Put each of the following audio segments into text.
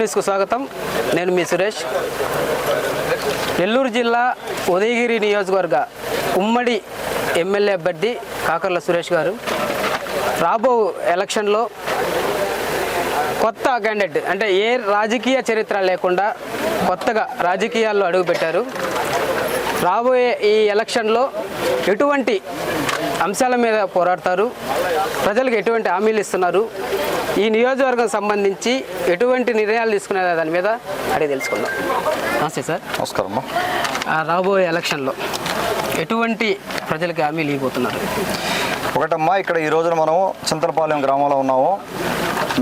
న్యూస్కు స్వాగతం. నేను మీ సురేష్. నెల్లూరు జిల్లా ఉదయగిరి నియోజకవర్గ ఉమ్మడి ఎమ్మెల్యే అభ్యర్థి కాకర్ల సురేష్ గారు రాబో ఎలక్షన్లో కొత్త క్యాండిడేట్ అంటే ఏ రాజకీయ చరిత్ర లేకుండా కొత్తగా రాజకీయాల్లో అడుగుపెట్టారు. రాబోయే ఈ ఎలక్షన్లో ఎటువంటి అంశాల మీద పోరాడతారు, ప్రజలకు ఎటువంటి హామీలు ఇస్తున్నారు, ఈ నియోజకవర్గం సంబంధించి ఎటువంటి నిర్ణయాలు తీసుకునే దాని మీద అడిగి తెలుసుకుందాం. నమస్తే సార్. నమస్కారం. రాబోయే ఎలక్షన్లో ఎటువంటి ప్రజలకు హామీలు ఇవ్వబోతున్నారు? ఒకటమ్మా, ఇక్కడ ఈ రోజున మనం చింతలపాలెం గ్రామంలో ఉన్నాము.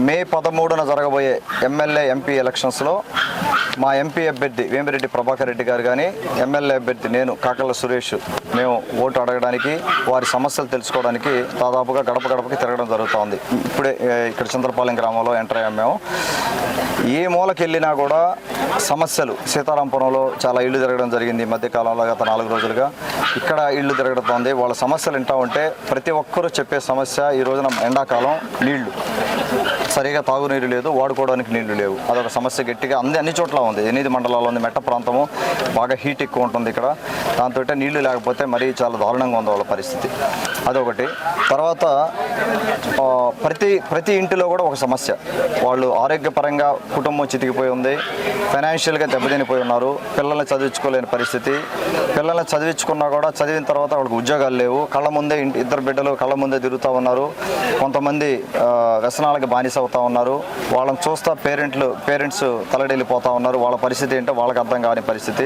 మే 13న జరగబోయే ఎమ్మెల్యే ఎంపీ ఎలక్షన్స్లో మా ఎంపీ అభ్యర్థి వేమిరెడ్డి ప్రభాకర్ రెడ్డి గారు కానీ, ఎమ్మెల్యే అభ్యర్థి నేను కాకర్ల సురేష్, మేము ఓటు అడగడానికి, వారి సమస్యలు తెలుసుకోవడానికి దాదాపుగా గడప గడపకి తిరగడం జరుగుతుంది. ఇప్పుడే ఇక్కడ చింతలపాలెం గ్రామంలో ఎంటర్ అయ్యాము. మేము ఏ మూలకి వెళ్ళినా కూడా సమస్యలు, సీతారాంపురంలో చాలా ఇళ్ళు తిరగడం జరిగింది ఈ మధ్యకాలంలో, గత 4 రోజులుగా ఇక్కడ ఇళ్ళు తిరగడుతోంది. వాళ్ళ సమస్యలు వింటూ ఉంటే ప్రతి ఒక్కరూ చెప్పే సమస్య ఈ రోజున ఎండాకాలం నీళ్లు, సరిగా తాగునీరు లేదు, వాడుకోవడానికి నీళ్లు లేవు. అదొక సమస్య గట్టిగా అన్ని చోట్ల ఉంది. 8 మండలాల్లో ఉంది. మెట్ట ప్రాంతము బాగా హీట్ ఎక్కువ ఉంటుంది ఇక్కడ. దాంతో నీళ్లు లేకపోతే మరీ చాలా దారుణంగా ఉంది వాళ్ళ పరిస్థితి. అదొకటి. తర్వాత ప్రతి ఇంటిలో కూడా ఒక సమస్య. వాళ్ళు ఆరోగ్యపరంగా కుటుంబం చితికిపోయి ఉంది, ఫైనాన్షియల్గా దెబ్బతినిపోయి ఉన్నారు, పిల్లల్ని చదివించుకోలేని పరిస్థితి. పిల్లల్ని చదివించుకున్నా కూడా చదివిన తర్వాత వాళ్ళకి ఉద్యోగాలు లేవు. కళ్ళ ముందే 2 బిడ్డలు కళ్ళ ముందే తిరుగుతూ ఉన్నారు. కొంతమంది వ్యసనాలకు బానిస అవుతూ ఉన్నారు. వాళ్ళని చూస్తా పేరెంట్స్ తలడెళ్ళిపోతూ ఉన్నారు. వాళ్ళ పరిస్థితి ఏంటో వాళ్ళకి అర్థం కాని పరిస్థితి.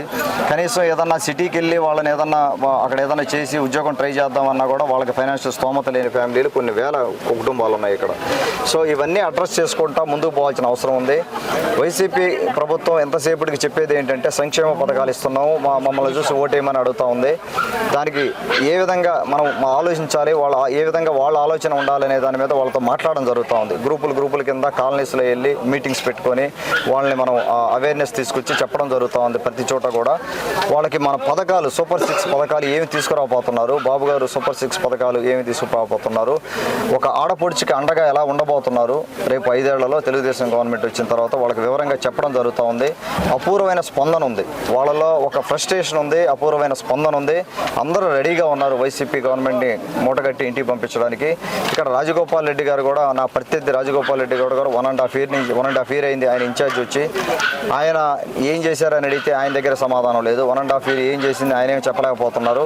కనీసం ఏదన్నా సిటీకి వెళ్ళి వాళ్ళని అక్కడ ఏదైనా చేసి ఉద్యోగం ట్రై చేద్దామన్నా కూడా వాళ్ళకి ఫైనాన్షియల్ స్తోమత లేని ఫ్యామిలీలు కొన్ని వేల కుటుంబాలు ఉన్నాయి ఇక్కడ. సో ఇవన్నీ అడ్రస్ చేసుకుంటా ముందుకు పోవాల్సిన అవసరం ఉంది. వైసీపీ ప్రభుత్వం ఎంతసేపటికి చెప్పేది ఏంటంటే సంక్షేమ పథకాలు ఇస్తున్నాము, మమ్మల్ని చూసి ఓటేయమని అడుగుతూ ఉంది. దానికి ఏ విధంగా మనం ఆలోచించాలి, ఏ విధంగా వాళ్ళ ఆలోచన ఉండాలనే దాని మీద వాళ్ళతో మాట్లాడడం జరుగుతూ ఉంది. గ్రూపుల కింద కాలనీస్లో వెళ్ళి మీటింగ్స్ పెట్టుకొని వాళ్ళని మనం అవేర్నెస్ తీసుకొచ్చి చెప్పడం జరుగుతూ ఉంది. ప్రతి చోట కూడా వాళ్ళకి మన పథకాలు, సూపర్ 6 పథకాలు ఏమి తీసుకురాబోతున్నారు, బాబు గారు సూపర్ 6 పథకాలు ఏమి తీసుకురాబోతున్నారు, ఒక ఆడపొడిచికి అండగా ఎలా ఉండబోతున్నారు రేపు 5 ఏళ్లలో తెలుగుదేశం గవర్నమెంట్ వచ్చిన తర్వాత వాళ్ళకి వివరంగా చెప్పడం జరుగుతూ ఉంది. అపూర్వమైన స్పందన ఉంది వాళ్ళలో, ఒక ఫ్రస్ట్రేషన్ ఉంది, అపూర్వమైన స్పందన ఉంది. అందరూ రెడీగా ఉన్నారు వైసీపీ గవర్నమెంట్ని మూటగట్టి ఇంటికి పంపించడానికి. ఇక్కడ రాజగోపాల్ రెడ్డి గారు కూడా, నా ప్రత్యర్థి రాజగోపాల్ రెడ్డి గారు 1.5 year అయింది ఆయన ఇన్ఛార్జ్ వచ్చి. ఆయన ఏం చేశారని అడిగితే ఆయన దగ్గర సమాధానం లేదు. 1.5 year ఏం చేసింది ఆయన ఏమి చెప్పలేకపోతున్నారు.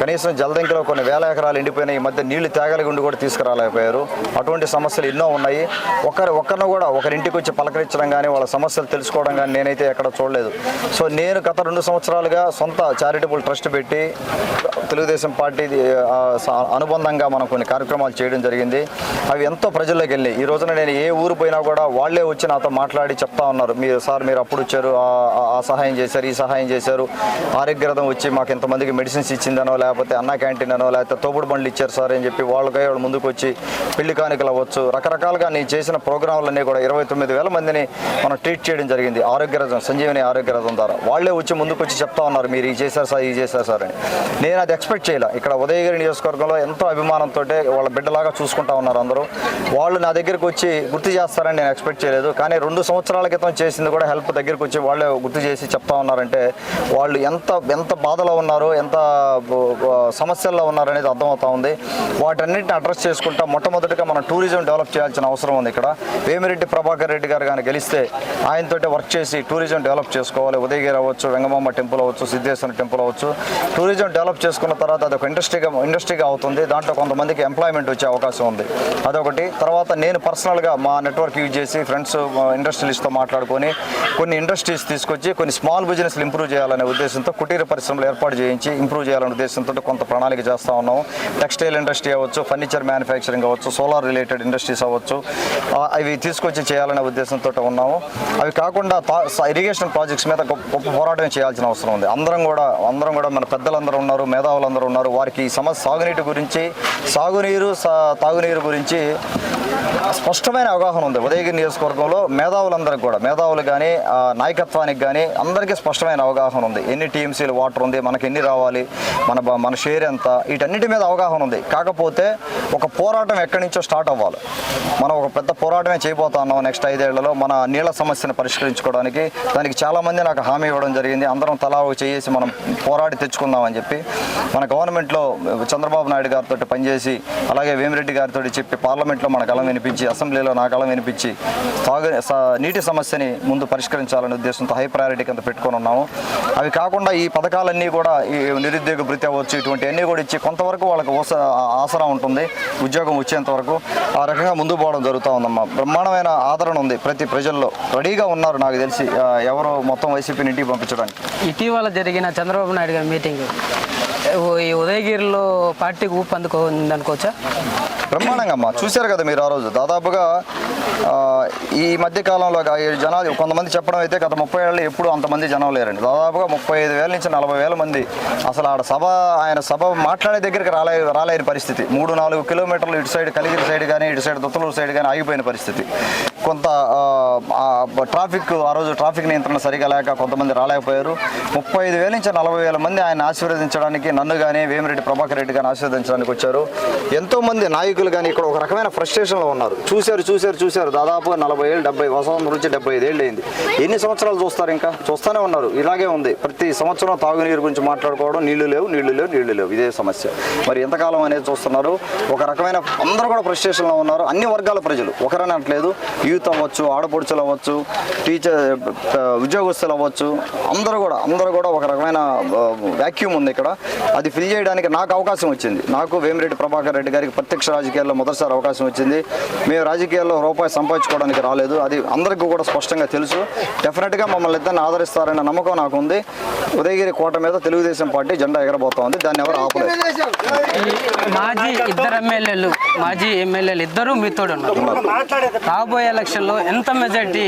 కనీసం జలదంకిలో కొన్ని వేల ఎకరాలు ఎండిపోయినాయి. ఈ మధ్య నీళ్లు తేగలి గుండి కూడా తీసుకురాలేకపోయారు. అటువంటి సమస్యలు ఎన్నో ఉన్నాయి. ఒకరిని కూడా ఒకరింటికి వచ్చి పలకరించడం కానీ వాళ్ళ సమస్యలు తెలుసుకోవడం కానీ నేనైతే ఎక్కడ చూడలేదు. సో నేను గత 2 సంవత్సరాలుగా సొంత చారిటబుల్ ట్రస్ట్ పెట్టి తెలుగుదేశం పార్టీ అనుబంధంగా మనం కొన్ని కార్యక్రమాలు చేయడం జరిగింది. అవి ఎంతో ప్రజల్లోకి వెళ్ళాయి. ఈ రోజున నేను ఏ ఊరు పోయినా కూడా వాళ్ళే వచ్చి నాతో మాట్లాడి చెప్తా ఉన్నారు, మీరు అప్పుడు వచ్చారు, ఆ సహాయం చేశారు, ఈ సహాయం చేశారు, ఆరోగ్య రథం వచ్చి మాకు ఎంతమందికి మెడిసిన్స్ ఇచ్చిందనో, లేకపోతే అన్న క్యాంటీన్ అనో, లేకపోతే తోపుడు బండ్లు ఇచ్చారు సార్ అని చెప్పి వాళ్ళు ముందుకు వచ్చి పెళ్లి కానుకలు అవ్వచ్చు, రకరకాలుగా నేను చేసిన ప్రోగ్రాంలన్నీ కూడా 29,000 మందిని మనం ట్రీట్ చేయడం జరిగింది ఆరోగ్య రథం, సంజీవని ఆరోగ్య రథం ద్వారా. వాళ్ళే వచ్చి ముందుకు వచ్చి చెప్తా ఉన్నారు, మీరు ఇది చేశారు సార్ అని. నేను అది ఎక్స్పెక్ట్ చేయలే. ఇక్కడ ఉదయగిరి నియోజకవర్గంలో ఎంతో అభిమానంతో వాళ్ళ బిడ్డలాగా చూసుకుంటా ఉన్నారు అందరూ. వాళ్ళు నా దగ్గరికి వచ్చి గుర్తు చేస్తారని నేను ఎక్స్పెక్ట్ చేయలేదు. కానీ 2 సంవత్సరాల క్రితం చేసింది కూడా హెల్ప్ దగ్గరికి వచ్చి వాళ్ళే గుర్తు చేసి చెప్తా ఉన్నారంటే వాళ్ళు ఎంత బాధలో ఉన్నారు, ఎంత సమస్యల్లో ఉన్నారు అనేది అర్థమవుతా ఉంది. వాటన్నిటిని అడ్రస్ చేసుకుంటా మొట్టమొదటిగా మనం టూరిజం డెవలప్ చేయాల్సిన అవసరం ఉంది. ఇక్కడ వేమిరెడ్డి ప్రభాకర్ రెడ్డి గారు కానీ గెలిస్తే ఆయనతోటి వర్క్ చేసి టూరిజం డెవలప్ చేసుకోవాలి. ఉదయగిరి అవ్వచ్చు, వెంగమాంబ టెంపుల్ అవ్వచ్చు, సిద్ధేశ్వర టెంపుల్ అవ్వచ్చు. టూరిజం డెవలప్ చేసుకున్న తర్వాత అదొక ఇండస్ట్రీగా అవుతుంది. దాంట్లో కొంతమందికి ఎంప్లాయ్మెంట్ వచ్చే అవకాశం ఉంది. అదొకటి. తర్వాత నేను పర్సనల్గా మా నెట్వర్క్ యూజ్ చేసి ఫ్రెండ్స్ ఇండస్ట్రియలిస్ట్తో మాట్లాడుకొని కొన్ని ఇండస్ట్రీస్ తీసుకొచ్చి కొన్ని స్మాల్ బిజినెస్లు ఇంప్రూవ్ చేయాలనే ఉద్దేశంతో కుటీర పరిశ్రమలు ఏర్పాటు చేయించి ఇంప్రూవ్ చేయాలనే ఉద్దేశంతో కొంత ప్రణాళిక చేస్తూ ఉన్నాము. టెక్స్టైల్ ఇండస్ట్రీ అవ్వచ్చు, ఫర్నిచర్ మ్యానుఫ్యాక్చరింగ్ అవ్వచ్చు, సోలార్ రిలేటెడ్ ఇండస్ట్రీస్ అవ్వచ్చు, అవి తీసుకొచ్చి చేయాలనే ఉద్దేశంతో ఉన్నాము. అవి కాకుండా ఇరిగేషన్ ప్రాజెక్ట్స్ మీద గొప్ప పోరాటం చేయాల్సిన అవసరం ఉంది. అందరం కూడా మన పెద్దలందరూ ఉన్నారు, మేధావులందరూ ఉన్నారు. వారికి సాగునీటి గురించి, తాగునీరు గురించి స్పష్టమైన అవగాహన ఉంది. ఉదయగిరి నియోజకవర్గంలో మేధావులందరికీ కూడా, మేధావులు కానీ నాయకత్వానికి కానీ అందరికీ స్పష్టమైన అవగాహన ఉంది. ఎన్ని టీఎంసీలు వాటర్ ఉంది, మనకి ఎన్ని రావాలి, మన షేర్ ఎంత, వీటన్నిటి మీద అవగాహన ఉంది. కాకపోతే ఒక పోరాటం ఎక్కడి నుంచో స్టార్ట్ అవ్వాలి. మనం ఒక పెద్ద పోరాటమే చేయబోతా ఉన్నాం నెక్స్ట్ 5 ఏళ్లలో మన నీళ్ల సమస్యను పరిష్కరించుకోవడానికి. దానికి చాలామంది నాకు హామీ ఇవ్వడం జరిగింది. అందరం తలా చేసి మనం పోరాడి తెచ్చుకుందామని చెప్పి మన గవర్నమెంట్లో చంద్రబాబు నాయుడు గారితో పనిచేసి, అలాగే వేమిరెడ్డి గారితో చెప్పి, పార్లమెంట్లో మన గళం వినిపించి, అసెంబ్లీలో నా గళం వినిపించి నీటి సమస్యని ముందు పరిష్కరించాలనే ఉద్దేశంతో హై ప్రయారిటీ కింద పెట్టుకొని ఉన్నాము. అవి కాకుండా ఈ పథకాలన్నీ కూడా, ఈ నిరుద్యోగ భృతి అవ్వచ్చు, ఇటువంటివన్నీ కూడా ఇచ్చి కొంతవరకు వాళ్ళకి ఆసరా ఉంటుంది ఉద్యోగం వచ్చేంత వరకు. ఆ రకంగా ముందు పోవడం జరుగుతూ ఉందమ్మా. బ్రహ్మాండమైన ఆదరణ ఉంది ప్రతి ప్రజల్లో. రెడీగా ఉన్నారు నాకు తెలిసి ఎవరు మొత్తం వైసీపీని ఇంటికి పంపించడానికి. ఇటీవల జరిగిన చంద్రబాబు నాయుడు గారి మీటింగ్ ఈ ఉదయగిరిలో పార్టీకి ఊపు అందుకోవచ్చా? బ్రహ్మాండంగా అమ్మా. చూశారు కదా మీరు ఆ రోజు. దాదాపుగా ఈ మధ్య కాలంలో జనాలు కొంతమంది చెప్పడం అయితే గత 30 ఏళ్ళు ఎప్పుడు అంతమంది జనం లేరండి. దాదాపుగా 35,000 నుంచి 40,000 మంది అసలు ఆయన సభ మాట్లాడే దగ్గరికి రాలేని పరిస్థితి. 3-4 కిలోమీటర్లు ఇటు సైడ్ కలిగిరి సైడ్ కానీ, ఇటు సైడ్ దుత్తలూరు సైడ్ కానీ ఆగిపోయిన పరిస్థితి. కొంత ట్రాఫిక్, ఆ రోజు ట్రాఫిక్ నియంత్రణ సరిగా లేక కొంతమంది రాలేకపోయారు. 35,000 నుంచి 40,000 మంది ఆయన ఆశీర్వదించడానికి, నన్ను కానీ వేమిరెడ్డి ప్రభాకర్ రెడ్డి కానీ ఆశీర్వదించడానికి వచ్చారు. ఎంతోమంది నాయకులు కానీ ఇక్కడ ఒక రకమైన ఫ్రస్ట్రేషన్లో ఉన్నారు. చూశారు దాదాపు 40 ఏళ్ళు, 70 సంవత్సరం నుంచి 75 ఏళ్ళు అయింది. ఎన్ని సంవత్సరాలు చూస్తారు? ఇంకా చూస్తూనే ఉన్నారు. ఇలాగే ఉంది. ప్రతి సంవత్సరం తాగునీరు గురించి మాట్లాడుకోవడం, నీళ్లు లేవు, ఇదే సమస్య. మరి ఎంతకాలం అనేది చూస్తున్నారు. ఒక రకమైన అందరూ కూడా ఫ్రస్ట్రేషన్లో ఉన్నారు. అన్ని వర్గాల ప్రజలు, ఒకరని అనట్లేదు. యూత్ అవ్వచ్చు, ఆడపడుచులు అవ్వచ్చు, ఉద్యోగస్తులు అవ్వచ్చు, అందరూ కూడా ఒక రకమైన వ్యాక్యూమ్ ఉంది ఇక్కడ. అది ఫిల్ చేయడానికి నాకు అవకాశం వచ్చింది. నాకు వేమిరెడ్డి ప్రభాకర్ రెడ్డి గారికి ప్రత్యక్ష రాజకీయాల్లో మొదటిసారి అవకాశం వచ్చింది. మేము రాజకీయాల్లో రూపాయి సంపాదించుకోవడానికి రాలేదు. అది అందరికీ కూడా స్పష్టంగా తెలుసు. డెఫినెట్గా మమ్మల్ని ఇద్దరిని ఆదరిస్తారనే నమ్మకం నాకు ఉంది. ఉదయగిరి కోట మీద తెలుగుదేశం పార్టీ జెండా ఎగరబోతా ఉంది. దాన్ని ఎవరు ఆపలేదు. మాజీ ఎమ్మెల్యేలు ఇద్దరు మీతో రాబోయే ఎలక్షన్లో ఎంత మెజార్టీ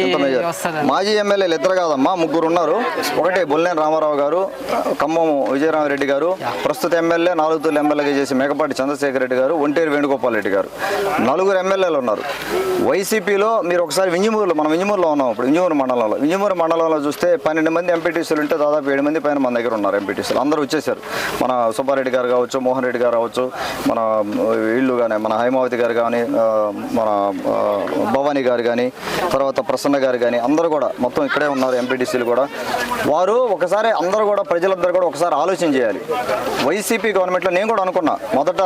వస్తుంది? మాజీ ఎమ్మెల్యేలు ఇద్దరు కాదమ్మా, 3 ఉన్నారు. ఒకటి బొల్లేని రామారావు గారు, ఖమ్మం విజయరామరెడ్డి గారు, ప్రస్తుత ఎమ్మెల్యే 4 తూర్లు ఎమ్మెల్యేగా చేసి మేకపాటి చంద్రశేఖర్ రెడ్డి గారు, ఒంటేరు వేణుగోపాల్ రెడ్డి గారు, 4 ఎమ్మెల్యేలు ఉన్నారు. వైసీపీలో మీరు ఒకసారి మనం వింజమూరులో ఉన్నాం. ఇప్పుడు వింజమూరు మండలంలో చూస్తే 12 మంది ఎంపీటీసీలు ఉంటే దాదాపు 7 మంది పైన మన దగ్గర ఉన్నారు ఎంపీటీసీలు. అందరూ వచ్చేసారు. మన సుబ్బారెడ్డి గారు కావచ్చు, మోహన్ రెడ్డి గారు కావచ్చు, మన వీళ్ళు కానీ, మన హైమావతి గారు కానీ, మన భవానీ గారు కానీ, తర్వాత ప్రసన్న గారు కానీ, అందరూ కూడా మొత్తం ఇక్కడే ఉన్నారు ఎంపీటీసీలు కూడా. వారు ఒకసారి ప్రజలందరూ కూడా ఒకసారి ఆలోచన చేయాలి. వైసీపీ గవర్నమెంట్లో నేను కూడా అనుకున్నా, మొదట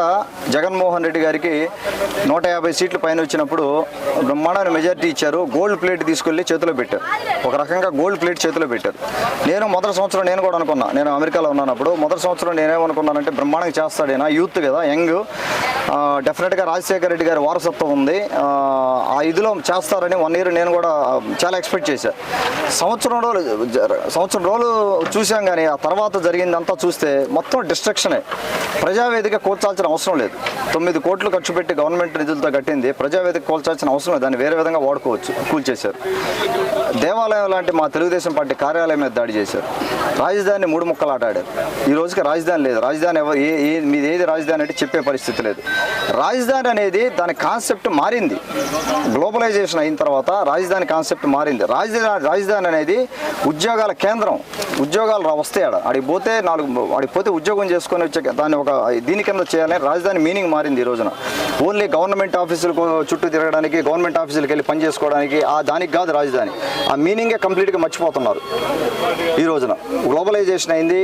జగన్మోహన్ రెడ్డి గారికి 150 సీట్లు పైన వచ్చినప్పుడు బ్రహ్మాండమైన మెజార్టీ ఇచ్చారు. గోల్డ్ ప్లేట్ తీసుకెళ్లి చేతిలో పెట్టారు. ఒక రకంగా గోల్డ్ ప్లేట్ చేతిలో పెట్టారు. నేను మొదటి సంవత్సరం నేను కూడా అనుకున్నా, నేను అమెరికాలో ఉన్నప్పుడు మొదటి సంవత్సరం నేనేమనుకున్నానంటే బ్రహ్మాండంగా చేస్తాడేనా, యూత్ కదా, యంగ్, డెఫినెట్గా రాజశేఖర రెడ్డి గారి వారసత్వం ఉంది, ఆ ఇదిలో చేస్తారని 1 ఇయర్ నేను కూడా చాలా ఎక్స్పెక్ట్ చేశాను. సంవత్సరం రోజులు చూసాం. కానీ ఆ తర్వాత జరిగిందంతా చూస్తే మొత్తం డిస్ట్రక్షనే. ప్రజావేదిక కూల్చాల్సిన అవసరం లేదు. 9 కోట్లు ఖర్చు పెట్టి గవర్నమెంట్ నిధులతో కట్టింది. ప్రజావేదిక కూల్చాల్సిన అవసరం లేదు. దాన్ని వేరే విధంగా వాడుకోవచ్చు. కూల్చేశారు. దేవాలయం లాంటి మా తెలుగుదేశం పార్టీ కార్యాలయం మీద దాడి చేశారు. రాజధానిని 3 ముక్కలు ఆడారు. ఈ రోజుకి రాజధాని లేదు. రాజధాని మీది ఏది రాజధాని అంటే చెప్పే పరిస్థితి లేదు. రాజధాని అనేది దాని కాన్సెప్ట్ మారింది. గ్లోబలైజేషన్ అయిన తర్వాత రాజధాని కాన్సెప్ట్ మారింది. రాజధాని అనేది ఉద్యోగాల కేంద్రం. ఉద్యోగాలు వస్తాయి. ఆడికి పోతే ఉద్యోగం చేసుకొని వచ్చే దాన్ని ఒక దీని కింద చేయాలని రాజధాని మీనింగ్ మారింది. ఈ రోజున ఓన్లీ గవర్నమెంట్ ఆఫీసులకు చుట్టూ తిరగడానికి, గవర్నమెంట్ ఆఫీసులకు వెళ్ళి పని చేసుకోవడానికి, దానికి కాదు రాజధాని. ఆ మీనింగే కంప్లీట్గా మర్చిపోతున్నారు. ఈ రోజున గ్లోబలైజేషన్ అయింది.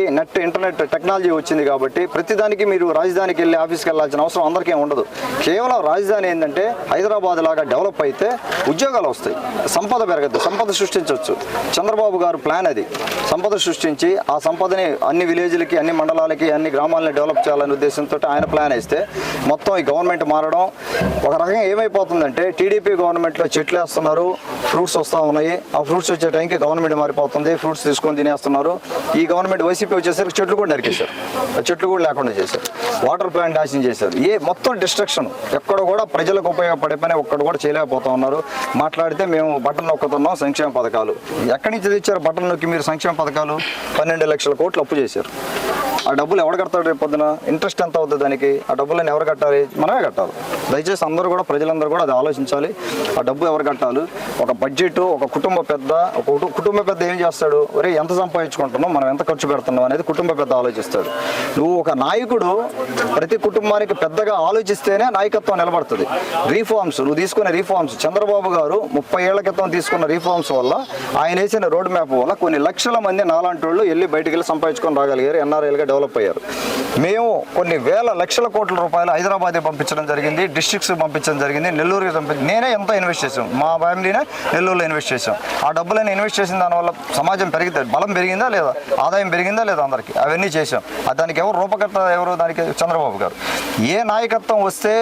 ఇంటర్నెట్ టెక్నాలజీ వచ్చింది కాబట్టి ప్రతిదానికి మీరు రాజధానికి వెళ్ళి ఆఫీస్కి వెళ్ళాల్సిన అవసరం అందరికీ ఉండదు. కేవలం రాజధాని ఏంటంటే హైదరాబాద్ లాగా డెవలప్ అయితే ఉద్యోగాలు వస్తాయి, సంపద పెరగద్దు, సంపద సృష్టించవచ్చు. చంద్రబాబు గారు ప్లాన్ అది. సంపద సృష్టించి ఆ సంపదని అన్ని విలేజ్లకి, అన్ని మండలాలకి, అన్ని గ్రామాలని డెవలప్ చేయాలనే ఉద్దేశంతో ఆయన ప్లాన్ వేస్తే మొత్తం ఈ గవర్నమెంట్ మారడం ఒక రకంగా ఏమైపోతుందంటే, టీడీపీ గవర్నమెంట్లో చెట్లు వేస్తున్నారు, ఫ్రూట్స్ వస్తూ ఉన్నాయి. ఆ ఫ్రూట్స్ వచ్చే టైంకి గవర్నమెంట్ మారిపోతుంది, ఫ్రూట్స్ తీసుకొని తినేస్తున్నారు. ఈ గవర్నమెంట్ వైసీపీ వచ్చేసరికి చెట్లు కూడా నరికేశారు, చెట్లు కూడా లేకుండా చేశారు, వాటర్ ప్లాంట్ నాశనం చేశారు. మొత్తం డిస్ట్రక్షన్. ఎక్కడ కూడా ప్రజలకు ఉపయోగపడే పని ఒక్కడు కూడా చేయలేకపోతా ఉన్నారు. మాట్లాడితే మేము బటన్ నొక్కుతున్నాం సంక్షేమ పథకాలు. ఎక్కడి నుంచి తెచ్చారు బటన్ నొక్కి మీరు సంక్షేమ పథకాలు? 12 లక్షల కోట్లు అప్పు చేశారు. ఆ డబ్బులు ఎవరు కడతాడు? రేపు పొద్దున ఇంట్రెస్ట్ ఎంత అవుతుంది దానికి? ఆ డబ్బులను ఎవరు కట్టాలి? మనమే కట్టాలి. దయచేసి అందరూ కూడా, ప్రజలందరూ కూడా అది ఆలోచించాలి. ఆ డబ్బు ఎవరు కట్టాలి? ఒక బడ్జెట్, ఒక కుటుంబ పెద్ద ఏం చేస్తాడు? ఒరే ఎంత సంపాదించుకుంటున్నావు, మనం ఎంత ఖర్చు పెడుతున్నాం అనేది కుటుంబ పెద్ద ఆలోచిస్తాడు. నువ్వు ఒక నాయకుడు ప్రతి కుటుంబానికి పెద్దగా ఆలోచిస్తేనే నాయకత్వం నిలబడుతుంది. రీఫార్మ్స్, నువ్వు తీసుకునే రీఫార్మ్స్, చంద్రబాబు గారు 30 ఏళ్ల క్రితం తీసుకున్న రీఫార్మ్స్ వల్ల, ఆయన వేసిన రోడ్ మ్యాప్ వల్ల కొన్ని లక్షల మంది నాలాంటి వాళ్ళు బయటికి వెళ్ళి సంపాదించుకొని రాగలిగారు, ఎన్ఆర్ఐలుగా డెవలప్ అయ్యారు. మేము కొన్ని వేల లక్షల కోట్ల రూపాయలు హైదరాబాద్ పంపించడం జరిగింది, డిస్ట్రిక్ట్స్ పంపించడం జరిగింది, నెల్లూరుకి నేనే ఎంతో ఇన్వెస్ట్ చేసాం, మా ఫ్యామిలీనే నెల్లూరులో ఇన్వెస్ట్ చేసాం. ఆ డబ్బులని ఇన్వెస్ట్ చేసిన దానివల్ల సమాజం పెరిగితే బలం పెరిగిందా లేదా, ఆదాయం పెరిగిందా లేదా అందరికీ, అవన్నీ చేసాం. దానికి ఎవరు రూపకర్త? ఎవరు దానికి? చంద్రబాబు గారు. ఏ నాయకత్వం వస్తే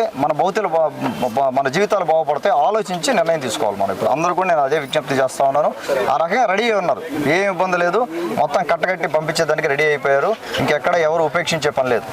మన జీవితాలు బాగుపడతాయి ఆలోచించి నిర్ణయం తీసుకోవాలి మనం. ఇప్పుడు అందరూ కూడా నేను అదే విజ్ఞప్తి చేస్తా ఉన్నాను. ఆ రకంగా రెడీ అయి ఉన్నారు, ఏం ఇబ్బంది లేదు, మొత్తం కట్టగట్టి పంపించేదానికి రెడీ అయిపోయారు. ఇంకెక్కడ ఎవరు ఉపేక్షించే పని లేదు.